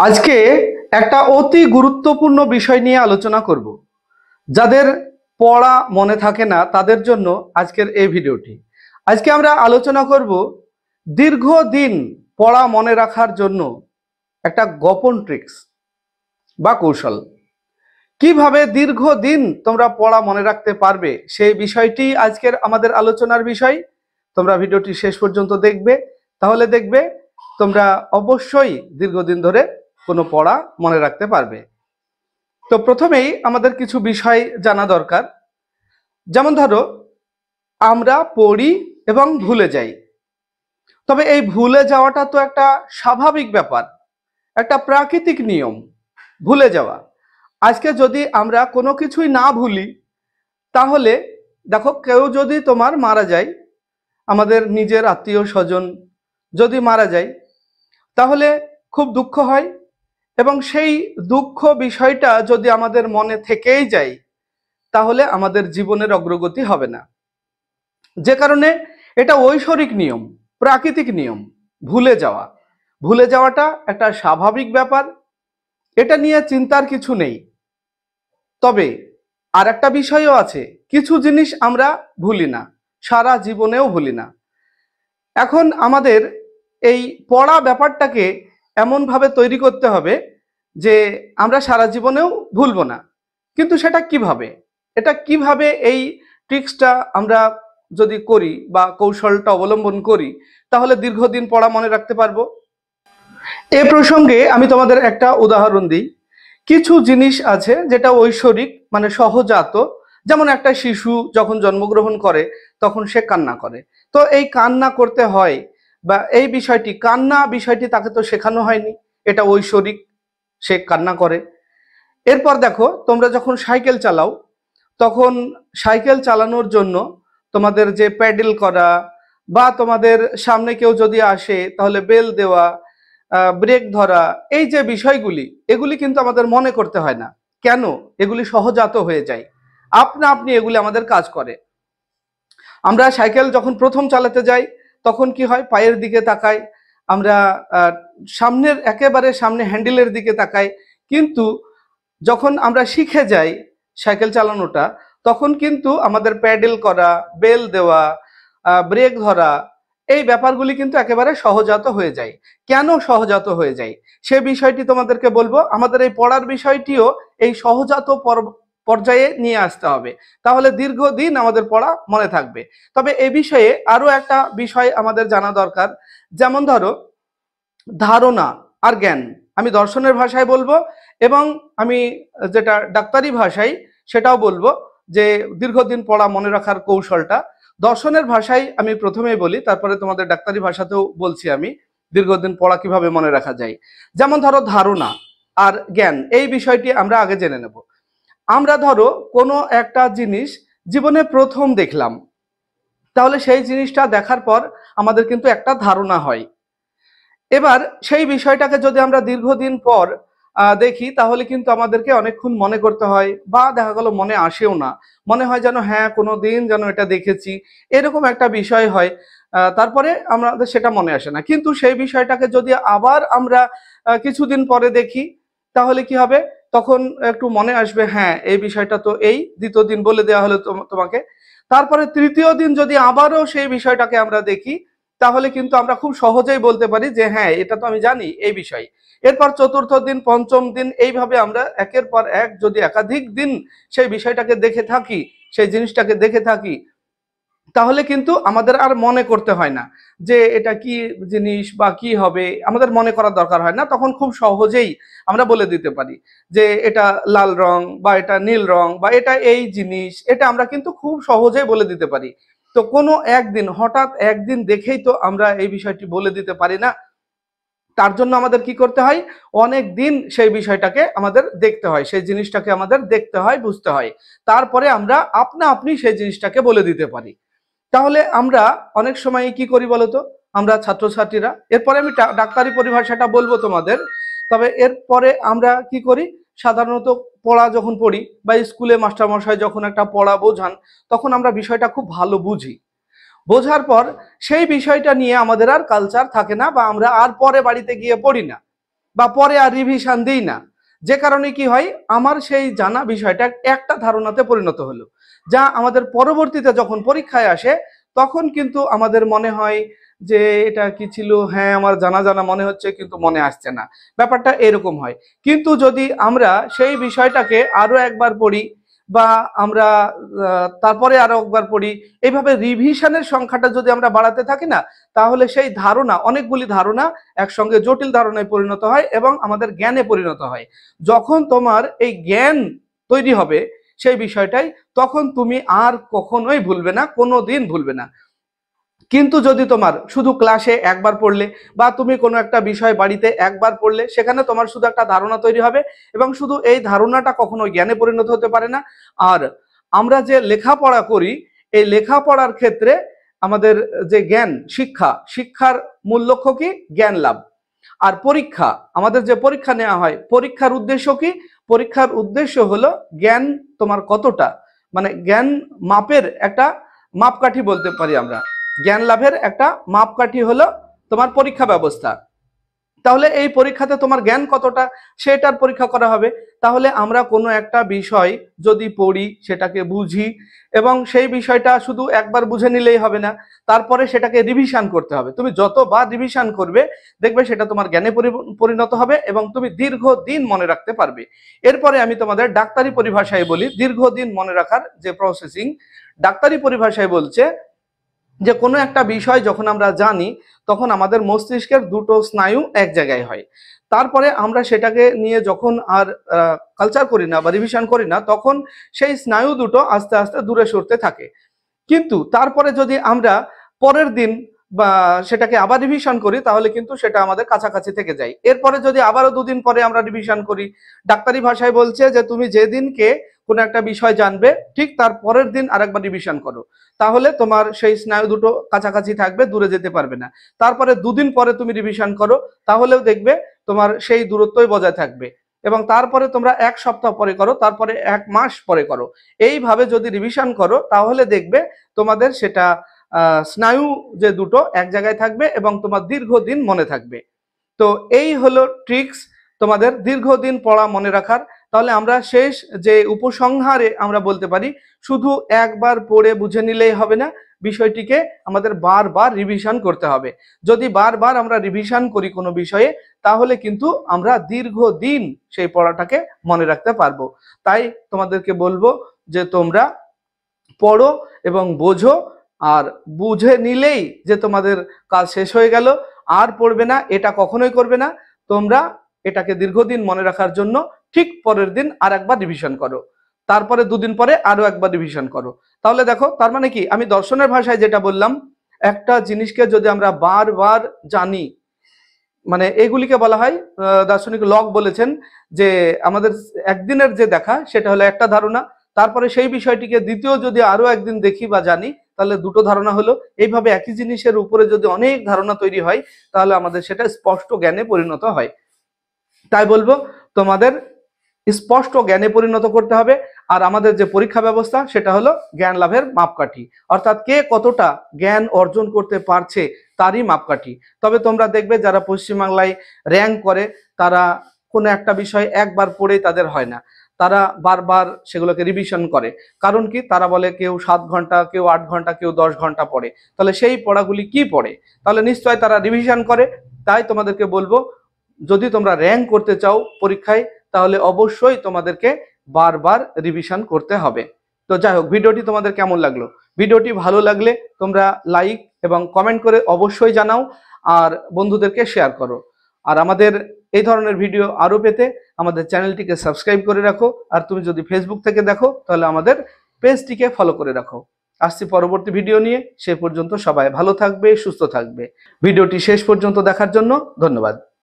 আজকে একটা অতি গুরুত্বপূর্ণ বিষয় নিয়ে আলোচনা করব। যাদের পড়া মনে থাকে না তাদের জন্য আজকের এই ভিডিওটি। আজকে আমরা আলোচনা করব দীর্ঘদিন পড়া মনে রাখার জন্য একটা গোপন ট্রিক্স বা কৌশল। কিভাবে দীর্ঘদিন তোমরা পড়া মনে রাখতে পারবে সেই বিষয়টি আজকের আমাদের আলোচনার বিষয়। তোমরা ভিডিওটি শেষ পর্যন্ত দেখবে, তাহলে দেখবে তোমরা অবশ্যই দীর্ঘদিন ধরে কোনো পড়া মনে রাখতে পারবে। তো প্রথমেই আমাদের কিছু বিষয় জানা দরকার। যেমন ধরো, আমরা পড়ি এবং ভুলে যাই। তবে এই ভুলে যাওয়াটা তো একটা স্বাভাবিক ব্যাপার, একটা প্রাকৃতিক নিয়ম ভুলে যাওয়া। আজকে যদি আমরা কোনো কিছুই না ভুলি, তাহলে দেখো, কেউ যদি তোমার মারা যায়, আমাদের নিজের আত্মীয় স্বজন যদি মারা যায়, তাহলে খুব দুঃখ হয় এবং সেই দুঃখ বিষয়টা যদি আমাদের মনে থেকেই যায়, তাহলে আমাদের জীবনের অগ্রগতি হবে না। যে কারণে এটা ঐশ্বরিক নিয়ম, প্রাকৃতিক নিয়ম ভুলে যাওয়া। ভুলে যাওয়াটা একটা স্বাভাবিক ব্যাপার, এটা নিয়ে চিন্তার কিছু নেই। তবে আর একটা বিষয়ও আছে, কিছু জিনিস আমরা ভুলি না, সারা জীবনেও ভুলি না। এখন আমাদের এই পড়া ব্যাপারটাকে এমনভাবে তৈরি করতে হবে যে আমরা সারা জীবনেও ভুলবো না। কিন্তু সেটা কিভাবে, এটা কিভাবে এই ট্রিক্সটা আমরা যদি করি বা কৌশলটা অবলম্বন করি, তাহলে দীর্ঘদিন পড়া মনে রাখতে পারবো। এ প্রসঙ্গে আমি তোমাদের একটা উদাহরণ দিই। কিছু জিনিস আছে যেটা ঐশ্বরিক, মানে সহজাত। যেমন একটা শিশু যখন জন্মগ্রহণ করে তখন সে কান্না করে। তো এই কান্না করতে হয় বা এই বিষয়টি, কান্না বিষয়টি তাকে তো শেখানো হয়নি, এটা ঐশ্বরিক, সে কান্না করে। এরপর দেখো, তোমরা যখন সাইকেল চালাও, তখন সাইকেল চালানোর জন্য তোমাদের যে প্যাডেল করা বা তোমাদের সামনে কেউ যদি আসে তাহলে বেল দেওয়া, ব্রেক ধরা, এই যে বিষয়গুলি, এগুলি কিন্তু আমাদের মনে করতে হয় না। কেন? এগুলি সহজাত হয়ে যায়, আপনা আপনি এগুলি আমাদের কাজ করে। আমরা সাইকেল যখন প্রথম চালাতে যাই তখন কি হয়, পায়ের দিকে তাকাই আমরা, সামনের একেবারে সামনে হ্যান্ডেলের দিকে তাকাই। কিন্তু যখন আমরা শিখে যাই সাইকেল চালানোটা, তখন কিন্তু আমাদের প্যাডেল করা, বেল দেওয়া, ব্রেক ধরা, এই ব্যাপারগুলি কিন্তু একেবারে সহজাত হয়ে যায়। কেন সহজাত হয়ে যায় সে বিষয়টি তোমাদেরকে বলবো। আমাদের এই পড়ার বিষয়টিও এই সহজাত পর্যায়ে নিয়ে আসতে হবে, তাহলে দীর্ঘদিন আমাদের পড়া মনে থাকবে। তবে এ বিষয়ে আরো একটা বিষয় আমাদের জানা দরকার। যেমন ধরো, ধারণা আর জ্ঞান, আমি দর্শনের ভাষায় বলবো এবং আমি যেটা ডাক্তারি ভাষায় সেটাও বলবো, যে দীর্ঘদিন পড়া মনে রাখার কৌশলটা দর্শনের ভাষায় আমি প্রথমেই বলি, তারপরে তোমাদের ডাক্তারি ভাষাতেও বলছি আমি দীর্ঘদিন পড়া কিভাবে মনে রাখা যায়। যেমন ধরো, ধারণা আর জ্ঞান, এই বিষয়টি আমরা আগে জেনে নেব। আমরা ধরো কোনো একটা জিনিস জীবনে প্রথম দেখলাম, তাহলে সেই জিনিসটা দেখার পর আমাদের কিন্তু একটা ধারণা হয়। এবার সেই বিষয়টাকে যদি আমরা দীর্ঘদিন পর দেখি, তাহলে কিন্তু আমাদেরকে অনেকক্ষণ মনে করতে হয়, বা দেখা গেল মনে আসেও না, মনে হয় যেন হ্যাঁ কোনো দিন যেন এটা দেখেছি, এরকম একটা বিষয় হয়। তারপরে আমাদের সেটা মনে আসে না। কিন্তু সেই বিষয়টাকে যদি আবার আমরা কিছুদিন পরে দেখি, তাহলে কি হবে, তখন একটু মনে আসবে, হ্যাঁ এই বিষয়টা তো এই দ্বিতীয় দিন বলে দেওয়া হলো তোমাকে। তারপরে তৃতীয় দিন যদি আবারও সেই বিষয়টাকে আমরা দেখি, তাহলে কিন্তু আমরা খুব সহজেই বলতে পারি যে হ্যাঁ এটা তো আমি জানি এই বিষয়। এরপর চতুর্থ দিন, পঞ্চম দিন, এইভাবে আমরা একের পর এক যদি একাধিক দিন সেই বিষয়টাকে দেখে থাকি, সেই জিনিসটাকে দেখে থাকি, তাহলে কিন্তু আমাদের আর মনে করতে হয় না যে এটা কি জিনিস বা কি হবে, আমাদের মনে করার দরকার হয় না। তখন খুব সহজেই আমরা বলে দিতে পারি যে এটা লাল রং বা এটা নীল রং বা এটা এই জিনিস, এটা আমরা কিন্তু খুব সহজেই বলে দিতে পারি। তো কোনো একদিন, হঠাৎ একদিন দেখেই তো আমরা এই বিষয়টি বলে দিতে পারি না। তার জন্য আমাদের কি করতে হয়, অনেক দিন সেই বিষয়টাকে আমাদের দেখতে হয়, সেই জিনিসটাকে আমাদের দেখতে হয়, বুঝতে হয়, তারপরে আমরা আপনা আপনি সেই জিনিসটাকে বলে দিতে পারি। তাহলে আমরা অনেক সময় কি করি বলতো, আমরা ছাত্রছাত্রীরা, এরপরে আমি ডাক্তারি পরিভাষাটা বলবো তোমাদের। তবে এরপরে আমরা কি করি, সাধারণত পড়া যখন পড়ি বা স্কুলে মাস্টারমশাই যখন একটা পড়া বোঝান, তখন আমরা বিষয়টা খুব ভালো বুঝি। বোঝার পর সেই বিষয়টা নিয়ে আমাদের আর কালচার থাকে না, বা আমরা আর পরে বাড়িতে গিয়ে পড়ি না। বা পরে আর রিভিশন দিই না, যে কারণে কি হয়, আমার সেই জানা বিষয়টা একটা ধারণাতে পরিণত হলো, যা আমাদের পরবর্তীতে যখন পরীক্ষায় আসে তখন কিন্তু আমাদের মনে হয় যে এটা কি ছিল, হ্যাঁ আমার জানা জানা মনে হচ্ছে কিন্তু মনে আসছে না, ব্যাপারটা এরকম হয়। কিন্তু যদি আমরা সেই বিষয়টাকে আরো একবার পড়ি বা আমরা তারপরে আরো একবার পড়ি, এইভাবে রিভিশনের সংখ্যাটা যদি আমরা বাড়াতে থাকি না, তাহলে সেই ধারণা, অনেকগুলি ধারণা একসঙ্গে জটিল ধারণায় পরিণত হয় এবং আমাদের জ্ঞানে পরিণত হয়। যখন তোমার এই জ্ঞান তৈরি হবে সেই বিষয়টাই, তখন তুমি আর কখনোই ভুলবে না, কোনোদিন ভুলবে না। কিন্তু যদি তোমার শুধু ক্লাসে একবার পড়লে বা তুমি কোনো একটা বিষয় বাড়িতে একবার পড়লে, সেখানে তোমার শুধু একটা ধারণা তৈরি হবে এবং শুধু এই ধারণাটা কখনো জ্ঞানে পরিণত হতে পারে না। আর আমরা যে লেখাপড়া করি, এই লেখাপড়ার ক্ষেত্রে আমাদের যে জ্ঞান, শিক্ষার মূল লক্ষ্য কি? জ্ঞান লাভ। আর পরীক্ষা, আমাদের যে পরীক্ষা নেওয়া হয়, পরীক্ষার উদ্দেশ্য কি? পরীক্ষার উদ্দেশ্য হলো জ্ঞান তোমার কতটা, মানে জ্ঞান মাপের একটা মাপকাঠি বলতে পারি আমরা। জ্ঞান লাভের একটা মাপকাঠি হলো তোমার পরীক্ষা ব্যবস্থা। তাহলে এই পরীক্ষাতে তোমার জ্ঞান কতটা সেটার পরীক্ষা করা হবে। তাহলে আমরা কোনো একটা বিষয় যদি পড়ি, সেটাকে বুঝি এবং সেই বিষয়টা শুধু একবার বুঝে নিলেই হবে না, তারপরে সেটাকে রিভিশন করতে হবে। তুমি যতবার রিভিশন করবে দেখবে সেটা তোমার জ্ঞানে পরিণত হবে এবং তুমি দীর্ঘদিন মনে রাখতে পারবে। এরপরে আমি তোমাদের ডাক্তারি পরিভাষায় বলি দীর্ঘদিন মনে রাখার যে প্রসেসিং। ডাক্তারি পরিভাষায় বলছে যে কোনো একটা বিষয় যখন আমরা জানি তখন আমাদের মস্তিষ্কের দুটো স্নায়ু এক জায়গায় হয়। তারপরে আমরা সেটাকে নিয়ে যখন আর কালচার করি না বা রিভিশন করি না, তখন সেই স্নায়ু দুটো আস্তে আস্তে দূরে সরতে থাকে। কিন্তু তারপরে যদি আমরা পরের দিন বা সেটাকে আবার রিভিশন করি, তাহলে কিন্তু সেটা আমাদের কাছাকাছি থেকে যায়। এরপরে যদি আবারও দুদিন পরে আমরা রিভিশন করি, ডাক্তারি ভাষায় বলছে যে তুমি যেদিনকে কোনো একটা বিষয় জানবে ঠিক তার পরের দিন আরেকবার রিভিশন করো, তাহলে তোমার সেই স্নায়ু দুটো কাছাকাছি থাকবে, দূরে যেতে পারবে না। তারপরে দুদিন পরে তুমি রিভিশন করো, তাহলেও দেখবে তোমার সেই দূরত্বই বজায় থাকবে। এবং তারপরে তোমরা এক সপ্তাহ পরে করো, তারপরে এক মাস পরে করো। এইভাবে যদি রিভিশন করো তাহলে দেখবে তোমাদের সেটা স্নায়ু যে দুটো এক জায়গায় থাকবে এবং তোমার দীর্ঘদিন মনে থাকবে। তো এই হলো ট্রিক্স তোমাদের দীর্ঘদিন পড়া মনে রাখার। তাহলে আমরা শেষ যে উপসংহারে আমরা বলতে পারি, শুধু একবার পড়ে বুঝে নিলেই হবে না, বিষয়টিকে আমাদের বারবার রিভিশন করতে হবে। যদি বারবার আমরা রিভিশন করি কোনো বিষয়ে, তাহলে কিন্তু আমরা দীর্ঘদিন সেই পড়াটাকে মনে রাখতে পারবো। তাই তোমাদেরকে বলবো যে তোমরা পড়ো এবং বোঝো, আর বুঝে নিলেই যে তোমাদের কাজ শেষ হয়ে গেল, আর পড়বে না, এটা কখনোই করবে না। তোমরা এটাকে দীর্ঘদিন মনে রাখার জন্য ঠিক পরের দিন আর একবার রিভিশন করো, তারপরে দুদিন পরে আরো একবার রিভিশন করো। তাহলে দেখো, তার মানে কি, আমি দর্শনের ভাষায় যেটা বললাম, একটা জিনিসকে যদি আমরা বারবার জানি, মানে এগুলিকে বলা হয়, দার্শনিক লক বলেছেন যে আমাদের একদিনের যে দেখা সেটা হলো একটা ধারণা, তারপরে সেই বিষয়টিকে দ্বিতীয় যদি আরো একদিন দেখি বা জানি, তাহলে দুটো ধারণা হলো। এইভাবে একই জিনিসের উপরে যদি অনেক ধারণা তৈরি হয়, তাহলে আমাদের সেটা স্পষ্ট জ্ঞানে পরিণত হয়। তাই বলবো তোমাদের স্পষ্ট জ্ঞানে পরিণত করতে হবে। আর আমাদের যে পরীক্ষা ব্যবস্থা সেটা হলো জ্ঞান লাভের মাপকাঠি, অর্থাৎ কে কতটা জ্ঞান অর্জন করতে পারছে তারই মাপকাঠি। তবে তোমরা দেখবে যারা পশ্চিমবাংলায় র্যাঙ্ক করে, তারা কোনো একটা বিষয় একবার পড়েই তাদের হয় না, তারা বারবার সেগুলোকে রিভিশন করে। কারণ কি? তারা বলে কেউ 7 ঘন্টা, কেউ 8 ঘন্টা, কেউ 10 ঘন্টা পড়ে। তাহলে সেই পড়াগুলি কি পড়ে? তাহলে নিশ্চয় তারা রিভিশন করে। তাই তোমাদেরকে বলবো, যদি তোমরা র্যাঙ্ক করতে চাও পরীক্ষায়, তাহলে অবশ্যই তোমাদেরকে বারবার রিভিশন করতে হবে। তো যাই হোক, ভিডিওটি তোমাদের কেমন লাগলো? ভিডিওটি ভালো লাগলে তোমরা লাইক এবং কমেন্ট করে অবশ্যই জানাও, আর বন্ধুদেরকে শেয়ার করো। আর আমাদের এই ধরনের ভিডিও আরো পেতে আমাদের চ্যানেলটিকে সাবস্ক্রাইব করে রাখো। আর তুমি যদি ফেসবুক থেকে দেখো, তাহলে আমাদের পেজটিকে ফলো করে রাখো। আসছি পরবর্তী ভিডিও নিয়ে, সে পর্যন্ত সবাই ভালো থাকবে, সুস্থ থাকবে। ভিডিওটি শেষ পর্যন্ত দেখার জন্য ধন্যবাদ।